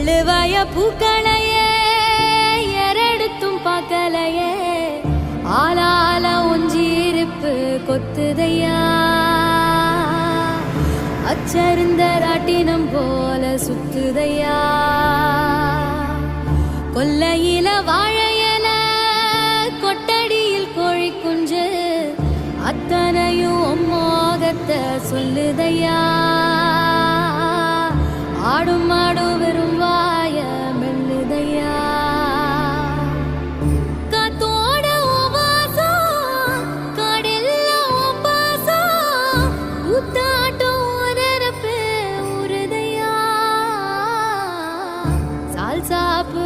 அள்ளுவாய பூக்களையே எரெடுத்தும் பார்க்கலையே ஆளால ஒஞ்சிருப்பு கொத்துதையா அச்சருந்த ராட்டினம் போல சுத்துதையா கொல்லையில வாழையல கொட்டடியில் கோழி குஞ்சு அத்தனையும் மோகத்தை சொல்லுதையா ஆடும் மாடும் வெறும் வாய மெல்லுதையா காத்தோட வாசம் காடெல்லாம் பாசம் ஊத்தாட்டம் உரப்பே உருதையா சால் சாப்பு